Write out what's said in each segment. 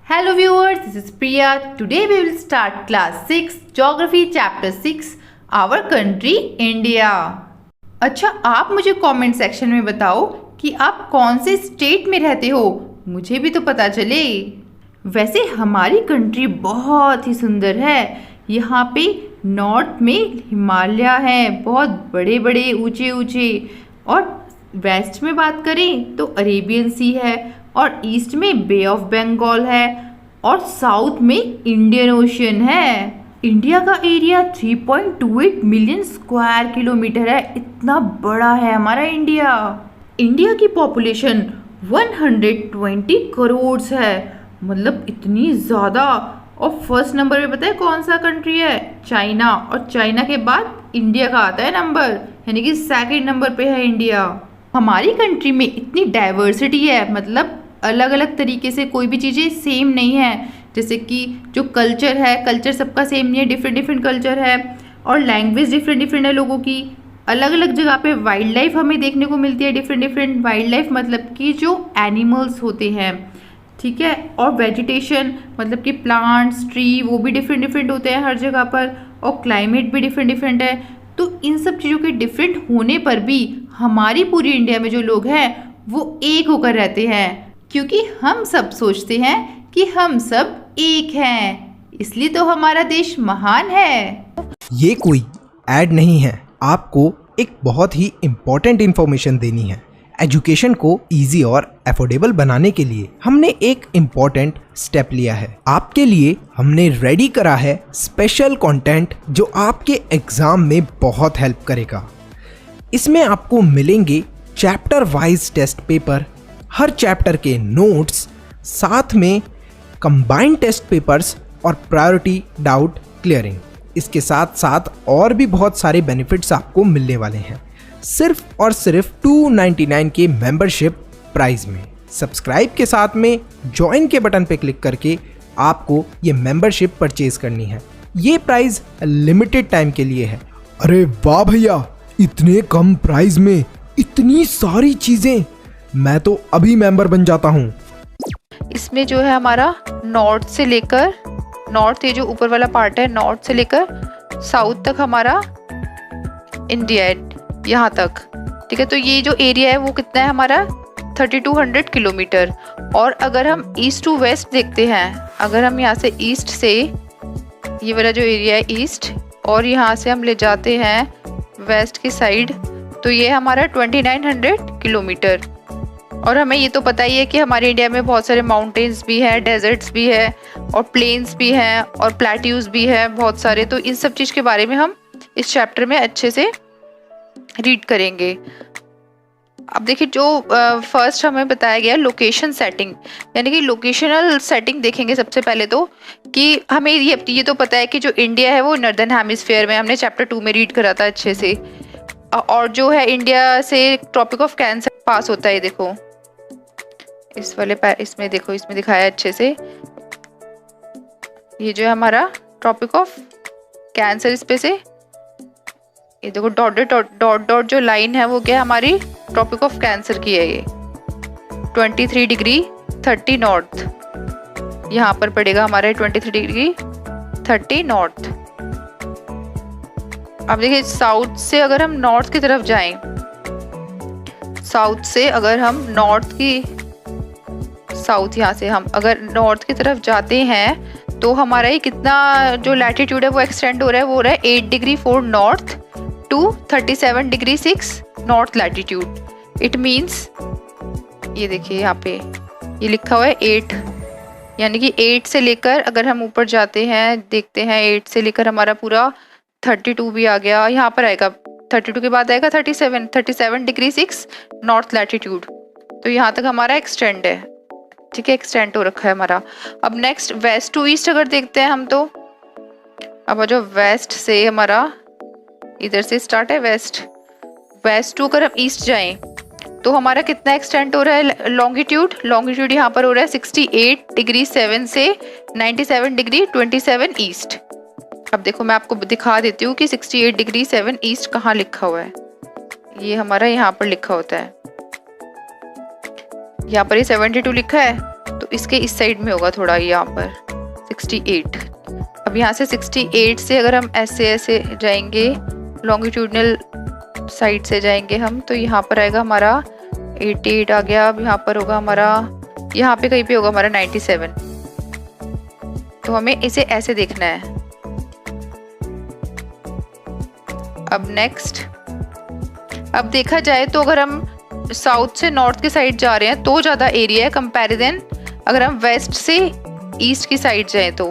Hello viewers, this is Priya. Today we will start class 6 Geography chapter 6 Our country India. अच्छा, आप मुझे comment section में बताओ कि आप कौन से स्टेट में रहते हो, मुझे भी तो पता चले। वैसे हमारी कंट्री बहुत ही सुंदर है। यहाँ पे नॉर्थ में हिमालय है, बहुत बड़े बड़े ऊंचे ऊंचे, और वेस्ट में बात करें तो अरेबियन सी है, और ईस्ट में बे ऑफ बंगाल है, और साउथ में इंडियन ओशन है। इंडिया का एरिया 3.28 मिलियन स्क्वायर किलोमीटर है। इतना बड़ा है हमारा इंडिया। इंडिया की पॉपुलेशन 120 करोड़ है, मतलब इतनी ज़्यादा। और फर्स्ट नंबर पे पता है कौन सा कंट्री है? चाइना। और चाइना के बाद इंडिया का आता है नंबर, यानी कि सेकंड नंबर पे है इंडिया। हमारी कंट्री में इतनी डाइवर्सिटी है, मतलब अलग अलग तरीके से कोई भी चीज़ें सेम नहीं है। जैसे कि जो कल्चर है, कल्चर सबका सेम नहीं है, डिफरेंट डिफरेंट कल्चर है, और लैंग्वेज डिफरेंट डिफरेंट है लोगों की। अलग अलग जगह पे वाइल्ड लाइफ हमें देखने को मिलती है, डिफरेंट डिफरेंट वाइल्ड लाइफ, मतलब कि जो एनिमल्स होते हैं, ठीक है। और वेजिटेशन मतलब कि प्लांट्स, ट्री, वो भी डिफरेंट डिफरेंट होते हैं हर जगह पर, और क्लाइमेट भी डिफरेंट डिफरेंट है। तो इन सब चीज़ों के डिफरेंट होने पर भी हमारी पूरी इंडिया में जो लोग हैं वो एक होकर रहते हैं, क्योंकि हम सब सोचते हैं कि हम सब एक हैं, इसलिए तो हमारा देश महान है। ये कोई ऐड नहीं है, आपको एक बहुत ही इम्पोर्टेंट इन्फॉर्मेशन देनी है। एजुकेशन को इजी और अफोर्डेबल बनाने के लिए हमने एक इम्पोर्टेंट स्टेप लिया है। आपके लिए हमने रेडी करा है स्पेशल कंटेंट जो आपके एग्जाम में बहुत हेल्प करेगा। इसमें आपको मिलेंगे चैप्टर वाइज टेस्ट पेपर, हर चैप्टर के नोट्स, साथ में कंबाइंड टेस्ट पेपर्स और प्रायोरिटी डाउट क्लियरिंग। इसके साथ साथ और भी बहुत सारे बेनिफिट्स आपको मिलने वाले हैं, सिर्फ और सिर्फ 299 के मेंबरशिप प्राइस में। सब्सक्राइब के साथ में ज्वाइन के बटन पे क्लिक करके आपको ये मेंबरशिप परचेज करनी है। ये प्राइस लिमिटेड टाइम के लिए है। अरे वाह भैया, इतने कम प्राइस में इतनी सारी चीजें, मैं तो अभी मेंबर बन जाता हूँ। इसमें जो है हमारा नॉर्थ से लेकर, नॉर्थ ये जो ऊपर वाला पार्ट है, नॉर्थ से लेकर साउथ तक हमारा इंडिया है, यहाँ तक, ठीक है। तो ये जो एरिया है वो कितना है हमारा 3200 किलोमीटर। और अगर हम ईस्ट टू वेस्ट देखते हैं, अगर हम यहाँ से ईस्ट से, ये वाला जो एरिया है ईस्ट, और यहाँ से हम ले जाते हैं वेस्ट की साइड, तो ये हमारा 2900 किलोमीटर। और हमें ये तो पता ही है कि हमारे इंडिया में बहुत सारे माउंटेन्स भी हैं, डेजर्ट्स भी है, और प्लेन्स भी हैं, और प्लेट्यूज भी हैं बहुत सारे। तो इन सब चीज़ के बारे में हम इस चैप्टर में अच्छे से रीड करेंगे। अब देखिए, जो फर्स्ट हमें बताया गया लोकेशन सेटिंग, यानी कि लोकेशनल सेटिंग देखेंगे सबसे पहले तो, कि हमें ये तो पता है कि जो इंडिया है वो नॉर्दर्न हेमिस्फीयर में, हमने चैप्टर 2 में रीड करा था अच्छे से। और जो है इंडिया से ट्रॉपिक ऑफ कैंसर पास होता है, देखो इस वाले इसमें देखो, इसमें दिखाया है अच्छे से। ये जो है हमारा ट्रॉपिक ऑफ कैंसर, इस पे से ये देखो डॉट डॉट जो लाइन है वो क्या है, हमारी ट्रॉपिक ऑफ कैंसर की है। ये 23 डिग्री 30 नॉर्थ यहाँ पर पड़ेगा हमारे, 23 डिग्री 30 नॉर्थ। अब देखिए, साउथ से अगर हम नॉर्थ की तरफ जाएं, साउथ से अगर हम साउथ यहाँ से हम अगर नॉर्थ की तरफ जाते हैं, तो हमारा ये कितना जो लैटिट्यूड है वो एक्सटेंड हो रहा है, वो हो रहा है 8 डिग्री 4 नॉर्थ टू 37 degree 6 north latitude. It means, ये देखिए यहाँ पे ये लिखा हुआ है 8, यानी कि 8 से लेकर अगर हम ऊपर जाते हैं, देखते हैं 8 से लेकर हमारा पूरा 32 भी आ गया, यहाँ पर आएगा 32 के बाद आएगा 37 डिग्री 6 नॉर्थ लैटिट्यूड। तो यहाँ तक हमारा एक्सटेंड है, ठीक है, एक्सटेंड हो रखा है हमारा। अब नेक्स्ट वेस्ट टू ईस्ट अगर देखते हैं हम, तो अब जो वेस्ट से हमारा इधर से स्टार्ट है वेस्ट टू अगर हम ईस्ट जाएं, तो हमारा कितना एक्सटेंड हो रहा है लॉन्गिट्यूड यहाँ पर हो रहा है 68 डिग्री 7 से 97 डिग्री 27 ईस्ट। अब देखो मैं आपको दिखा देती हूँ कि 68 डिग्री 7 ईस्ट कहाँ लिखा हुआ है। ये हमारा यहाँ पर लिखा होता है, यहाँ पर ये 72 लिखा है, तो तो इसके इस साइड में होगा थोड़ा, यहाँ पर 68। अब यहाँ से 68 से अगर हम ऐसे ऐसे जाएंगे, लॉन्गिट्यूडनल साइड से जाएंगे हम, तो यहाँ पर आएगा हमारा 88 आ गया। अब यहाँ पर होगा हमारा, यहाँ पे कहीं पे होगा हमारा 97। तो हमें इसे ऐसे देखना है। अब नेक्स्ट, अब देखा जाए तो अगर हम साउथ से नॉर्थ की साइड जा रहे हैं तो ज़्यादा एरिया है कंपैरिजन अगर हम वेस्ट से ईस्ट की साइड जाएं तो।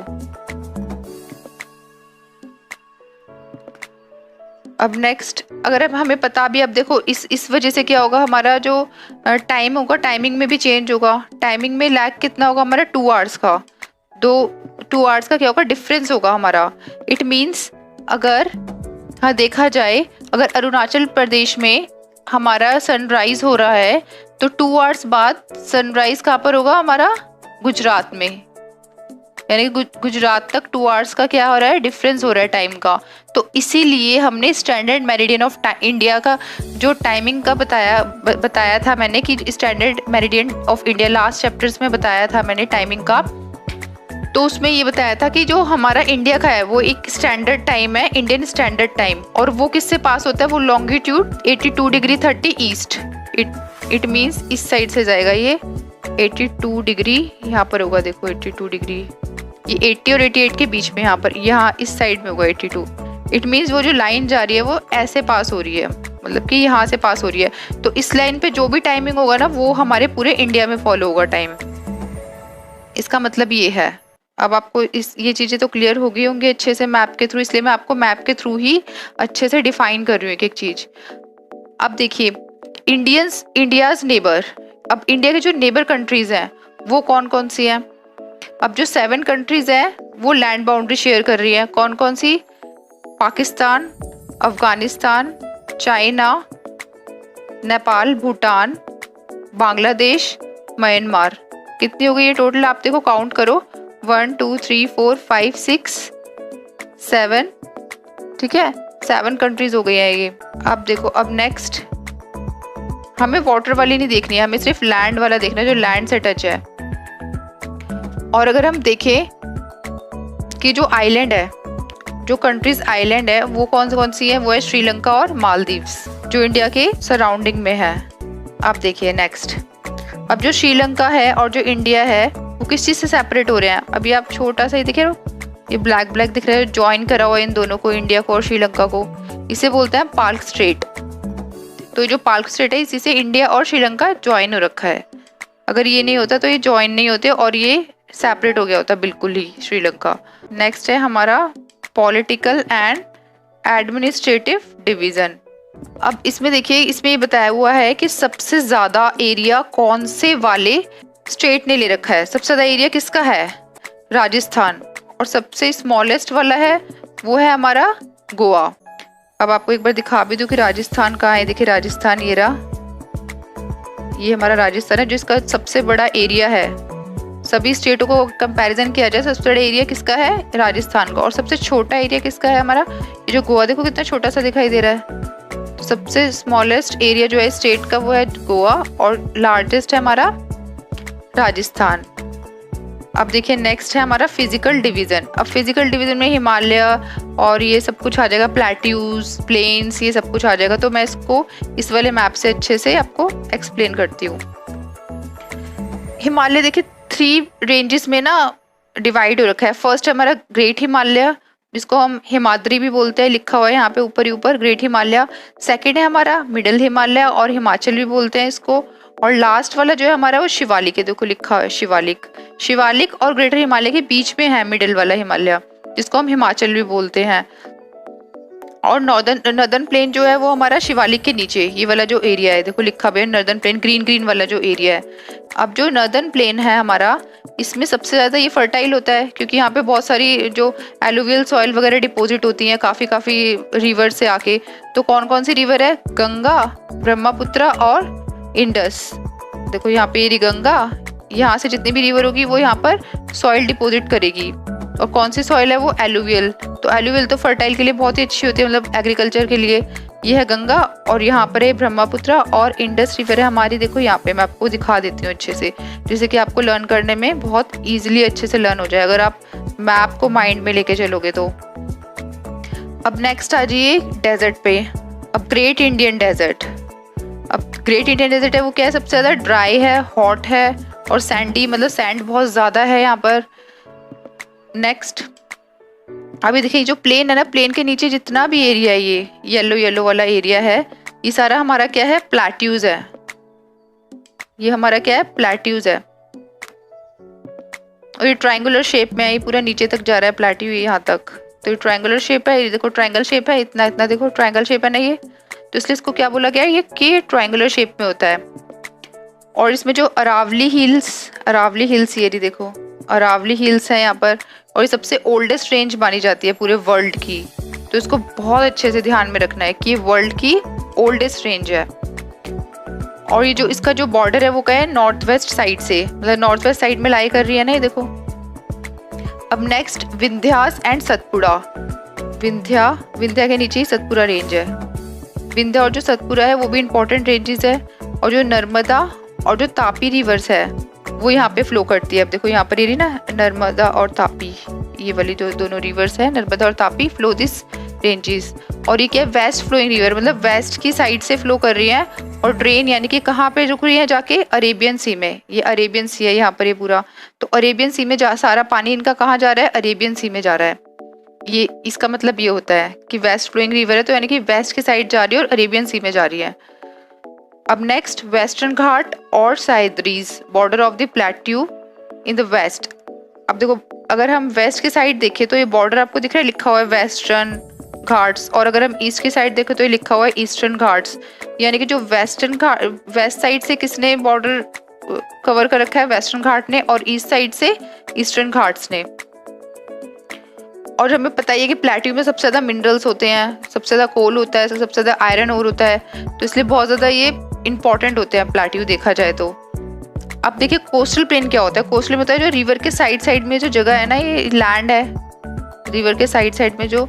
अब नेक्स्ट, अगर अब हमें पता भी, अब देखो इस वजह से क्या होगा, हमारा जो टाइम होगा, टाइमिंग में भी चेंज होगा। टाइमिंग में लैग कितना होगा हमारा, 2 आवर्स का। 2 आवर्स का क्या होगा, डिफरेंस होगा हमारा। इट मीन्स अगर हाँ देखा जाए, अगर अरुणाचल प्रदेश में हमारा सनराइज हो रहा है तो 2 आवर्स बाद सनराइज कहाँ पर होगा हमारा, गुजरात में। यानी गुजरात तक 2 आवर्स का क्या हो रहा है, डिफरेंस हो रहा है टाइम का। तो इसीलिए हमने स्टैंडर्ड मेरिडियन ऑफ इंडिया का जो टाइमिंग का बताया था मैंने, कि standard meridian of India last chapters में बताया था मैंने टाइमिंग का। तो उसमें ये बताया था कि जो हमारा इंडिया का है वो एक स्टैंडर्ड टाइम है, इंडियन स्टैंडर्ड टाइम, और वो किससे पास होता है, वो longitude 82 degree 30 east. It means इस साइड से जाएगा ये 82 डिग्री, यहाँ पर होगा देखो 82 डिग्री, ये 80 और 88 के बीच में, यहाँ पर, यहाँ इस साइड में होगा 82। इट मीन्स वो जो लाइन जा रही है वो ऐसे पास हो रही है, मतलब कि यहाँ से पास हो रही है। तो इस लाइन पे जो भी टाइमिंग होगा ना वो हमारे पूरे इंडिया में फॉलो होगा टाइम। इसका मतलब ये है। अब आपको ये चीज़ें तो क्लियर हो गई होंगी अच्छे से मैप के थ्रू, इसलिए मैं आपको मैप के थ्रू ही अच्छे से डिफाइन कर रही हूँ एक एक चीज़। अब देखिए, इंडियाज नेबर, अब इंडिया के जो नेबर कंट्रीज हैं वो कौन कौन सी हैं। अब जो 7 कंट्रीज हैं वो लैंड बाउंड्री शेयर कर रही हैं। कौन कौन सी, पाकिस्तान, अफगानिस्तान, चाइना, नेपाल, भूटान, बांग्लादेश, म्यांमार। कितनी हो गई ये टोटल, आप देखो काउंट करो, 1 2 3 4 5 6 7, ठीक है, 7 कंट्रीज हो गई है ये। अब देखो, अब नेक्स्ट, हमें वाटर वाली नहीं देखनी है, हमें सिर्फ लैंड वाला देखना है, जो लैंड से टच है। और अगर हम देखें कि जो आइलैंड है, जो कंट्रीज आइलैंड है वो कौन सी है, वो है श्रीलंका और मालदीव्स, जो इंडिया के सराउंडिंग में है। आप देखिए नेक्स्ट, अब जो श्रीलंका है और जो इंडिया है वो किस चीज़ से सेपरेट हो रहे हैं। अभी आप छोटा सा ही दिखे, ये ब्लैक दिख रहा है, ज्वाइन करा हुआ है इन दोनों को, इंडिया को और श्रीलंका को। इसे बोलते हैं पाल्क स्ट्रेट। तो ये जो पाल्क स्ट्रेट है इसी से इंडिया और श्रीलंका ज्वाइन हो रखा है। अगर ये नहीं होता तो ये ज्वाइन नहीं होते और ये सेपरेट हो गया होता बिल्कुल ही श्रीलंका। नेक्स्ट है हमारा पॉलिटिकल एंड एडमिनिस्ट्रेटिव डिवीज़न। अब इसमें देखिए, इसमें ये बताया हुआ है कि सबसे ज़्यादा एरिया कौन से वाले स्टेट ने ले रखा है। सबसे ज़्यादा एरिया किसका है, राजस्थान, और सबसे स्मॉलेस्ट वाला है वो है हमारा गोवा। अब आपको एक बार दिखा भी दूँ कि राजस्थान कहाँ है। देखिए राजस्थान, ये रहा, ये हमारा राजस्थान है जिसका सबसे बड़ा एरिया है। सभी स्टेटों को कंपैरिजन किया जाए, सबसे बड़ा एरिया किसका है, राजस्थान का, और सबसे छोटा एरिया किसका है हमारा, ये जो गोवा, देखो कितना छोटा सा दिखाई दे रहा है। सबसे स्मॉलेस्ट एरिया जो है स्टेट का वो है गोवा, और लार्जेस्ट है हमारा राजस्थान। अब देखिए नेक्स्ट है हमारा फिजिकल डिवीज़न। अब फिजिकल डिवीज़न में हिमालय और ये सब कुछ आ जाएगा, प्लेट्यूज, प्लेन्स, ये सब कुछ आ जाएगा। तो मैं इसको इस वाले मैप से अच्छे से आपको एक्सप्लेन करती हूँ। हिमालय देखिए 3 रेंजेस में ना डिवाइड हो रखा है। फर्स्ट है हमारा ग्रेट हिमालय, जिसको हम हिमाद्री भी बोलते हैं, लिखा हुआ है यहाँ पे ऊपर ही ऊपर, ग्रेट हिमालय। सेकंड है हमारा मिडिल हिमालय और हिमाचल भी बोलते हैं इसको। और लास्ट वाला जो है हमारा वो शिवालिक है, देखो लिखा है शिवालिक और ग्रेटर हिमालय के बीच में है मिडिल वाला हिमालय, जिसको हम हिमाचल भी बोलते हैं। और नॉर्दर्न प्लेन जो है वो हमारा शिवालिक के नीचे, ये वाला जो एरिया है देखो लिखा हुआ है नॉर्दर्न प्लेन, ग्रीन वाला जो एरिया है। अब जो नॉर्दर्न प्लेन है हमारा, इसमें सबसे ज़्यादा ये फर्टाइल होता है, क्योंकि यहाँ पे बहुत सारी जो एलुवियल सॉइल वगैरह डिपॉजिट होती हैं काफ़ी रिवर से आके। तो कौन कौन सी रिवर है, गंगा, ब्रह्मपुत्र और इंडस। देखो यहाँ पे ये गंगा, यहाँ से जितनी भी रिवर होगी वो यहाँ पर सॉइल डिपॉजिट करेगी। और कौन सी सॉइल है वो, एलुवियल। तो एलुवियल तो फर्टाइल के लिए बहुत ही अच्छी होती है, मतलब एग्रीकल्चर के लिए। ये है गंगा और यहाँ पर है ब्रह्मपुत्र और इंडस रिवर है हमारी। देखो यहाँ पे मैं आपको दिखा देती हूँ अच्छे से, जिससे कि आपको लर्न करने में बहुत इजीली अच्छे से लर्न हो जाए अगर आप मैप को माइंड में लेके चलोगे तो। अब नेक्स्ट आ जाइए डेजर्ट पे। अब ग्रेट इंडियन डेजर्ट। अब ग्रेट इंडियन डेजर्ट है वो क्या है, सबसे ज़्यादा ड्राई है, हॉट है और सैंडी, मतलब सैंड बहुत ज़्यादा है यहाँ पर। नेक्स्ट अभी देखिए जो प्लेन है ना, प्लेन के नीचे जितना भी एरिया है, ये येलो येलो वाला एरिया है, ये सारा हमारा क्या है, प्लेट्यूज है। ये हमारा क्या है, प्लेट्यूज है। और ये ट्रायंगुलर शेप में है, ये पूरा नीचे तक जा रहा है प्लेट्यू यहाँ तक। तो ये ट्रायंगुलर शेप है, ये देखो ट्रायंगल शेप है, इतना इतना देखो ट्रायंगल शेप है ना ये, तो इसलिए इसको क्या बोला गया है, ये कि ट्रायंगुलर शेप में होता है। और इसमें जो अरावली हिल्स ये देखो अरावली हिल्स है यहाँ पर, और ये सबसे ओल्डेस्ट रेंज मानी जाती है पूरे वर्ल्ड की। तो इसको बहुत अच्छे से ध्यान में रखना है कि ये वर्ल्ड की ओल्डेस्ट रेंज है। और ये जो इसका जो बॉर्डर है वो क्या है, नॉर्थ वेस्ट साइड से, मतलब नॉर्थ वेस्ट साइड में लाई कर रही है ना ये देखो। अब नेक्स्ट विंध्यास एंड सतपुड़ा। विंध्या के नीचे ही सतपुड़ा रेंज है। विंध्या और जो सतपुड़ा है वो भी इंपॉर्टेंट रेंजेस है। और जो नर्मदा और जो तापी रिवर्स है वो यहाँ पे फ्लो करती है। अब देखो यहाँ पर ये रही ना नर्मदा और तापी, ये वाली जो दोनों रिवर्स है नर्मदा और तापी फ्लो दिस रेंजेस। और ये क्या है, वेस्ट फ्लोइंग रिवर, मतलब वेस्ट की साइड से फ्लो कर रही है और ड्रेन यानी कि कहाँ पे रुक रही है, जाके अरेबियन सी में। ये अरेबियन सी है यहाँ पर ये पूरा, तो अरेबियन सी में सारा पानी इनका कहाँ जा रहा है, अरेबियन सी में जा रहा है। ये इसका मतलब ये होता है कि वेस्ट फ्लोइंग रिवर है तो यानी कि वेस्ट की साइड जा रही है और अरेबियन सी में जा रही है। अब नेक्स्ट वेस्टर्न घाट और Sahyadris, border of the plateau in the west. अब देखो अगर हम वेस्ट की साइड देखें तो ये बॉर्डर आपको दिख रहा है, लिखा हुआ है वेस्टर्न घाट्स, और अगर हम ईस्ट की साइड देखें तो ये लिखा हुआ है ईस्टर्न घाट्स। यानी कि जो वेस्टर्न घाट, वेस्ट साइड से किसने बॉर्डर कवर कर रखा है, वेस्टर्न घाट ने, और ईस्ट साइड से ईस्टर्न घाट्स ने। और हमें पता ही है कि प्लेट्यू में सबसे ज़्यादा मिनरल्स होते हैं, सबसे ज़्यादा कोल होता है, सबसे ज़्यादा आयरन ओर होता है, तो इसलिए बहुत ज़्यादा ये इंपॉर्टेंट होते हैं प्लेट्यू देखा जाए तो। अब देखिए कोस्टल प्लेन क्या होता है। कोस्टल में होता है जो रिवर के साइड में जो जगह है ना, ये लैंड है, रिवर के साइड में जो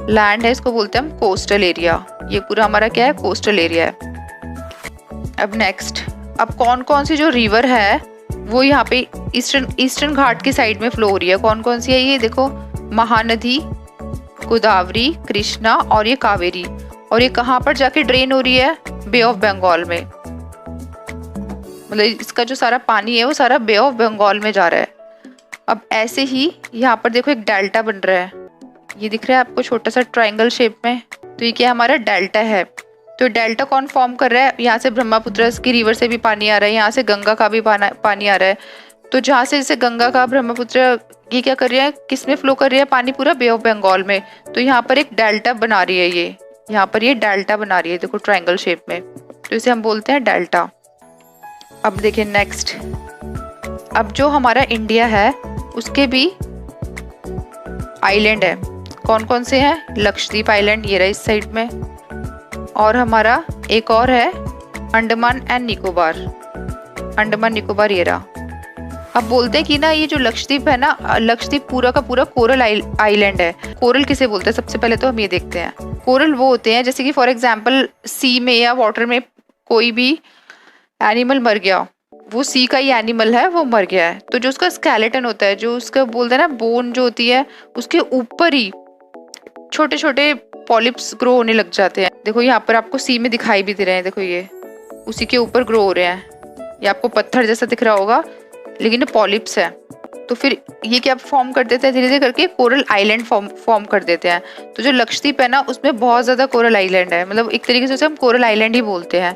लैंड है इसको बोलते हैं हम कोस्टल एरिया। ये पूरा हमारा क्या है, कोस्टल एरिया है। अब नेक्स्ट, अब कौन कौन सी जो रिवर है वो यहाँ पे ईस्टर्न घाट की साइड में फ्लो हो रही है। कौन कौन सी है, ये देखो महानदी, गोदावरी, कृष्णा और ये कावेरी। और ये कहाँ पर जाके ड्रेन हो रही है, बे ऑफ बंगाल में, मतलब इसका जो सारा पानी है वो सारा बे ऑफ बंगाल में जा रहा है। अब ऐसे ही यहाँ पर देखो एक डेल्टा बन रहा है, ये दिख रहा है आपको छोटा सा ट्रायंगल शेप में, तो ये क्या हमारा डेल्टा है। तो डेल्टा कौन फॉर्म कर रहा है, यहाँ से ब्रह्मपुत्र की रिवर से भी पानी आ रहा है, यहाँ से गंगा का भी पानी आ रहा है। तो जहाँ से जैसे गंगा का ब्रह्मपुत्र ये क्या कर रही है, किस में फ्लो कर रही है पानी, पूरा बे ऑफ बंगाल में। तो यहाँ पर एक डेल्टा बना रही है, ये यहाँ पर ये डेल्टा बना रही है देखो ट्रायंगल शेप में, तो इसे हम बोलते हैं डेल्टा। अब देखिए नेक्स्ट, अब जो हमारा इंडिया है उसके भी आइलैंड है। कौन कौन से हैं, लक्षद्वीप आइलैंड ये रहा इस साइड में, और हमारा एक और है अंडमान एंड निकोबार, अंडमान निकोबार ये रहा। अब बोलते हैं कि ना ये जो लक्षद्वीप है ना, लक्षद्वीप पूरा का पूरा कोरल आइलैंड है। कोरल किसे बोलते हैं, सबसे पहले तो हम ये देखते हैं। कोरल वो होते हैं जैसे कि फॉर एग्जांपल सी में या वाटर में कोई भी एनिमल मर गया, वो सी का ही एनिमल है, वो मर गया है, तो जो उसका स्केलेटन होता है, जो उसका बोलते हैं ना बोन जो होती है, उसके ऊपर ही छोटे छोटे पॉलिप्स ग्रो होने लग जाते हैं। देखो यहाँ पर आपको सी में दिखाई भी दे रहे हैं, देखो ये उसी के ऊपर ग्रो हो रहे हैं। ये आपको पत्थर जैसा दिख रहा होगा लेकिन ये पॉलिप्स है। तो फिर ये क्या फॉर्म कर देते हैं, धीरे धीरे करके कोरल आइलैंड फॉर्म कर देते हैं। तो जो लक्षद्वीप है ना उसमें बहुत ज़्यादा कोरल आइलैंड है, मतलब एक तरीके से उसे हम कोरल आइलैंड ही बोलते हैं।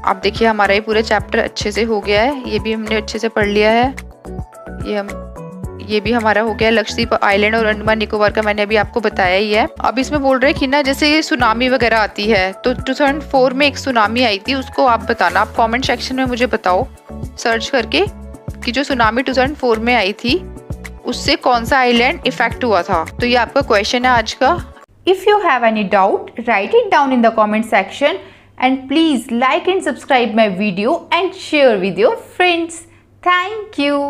अब देखिए हमारा ये पूरा चैप्टर अच्छे से हो गया है, ये भी हमने अच्छे से पढ़ लिया है। ये भी हमारा हो गया लक्षद्वीप आइलैंड और अंडमान निकोबार का मैंने अभी आपको बताया ही है। अब इसमें बोल रहे हैं कि ना जैसे सुनामी वगैरह आती है, तो 2004 में एक सुनामी आई थी, उसको आप बताना, आप कमेंट सेक्शन में मुझे बताओ सर्च करके कि जो सुनामी 2004 में आई थी उससे कौन सा आइलैंड इफेक्ट हुआ था। तो ये आपका क्वेश्चन है आज का। If you have any doubt, write it down in the comment section and please like and subscribe my video and share with your friends. Thank you.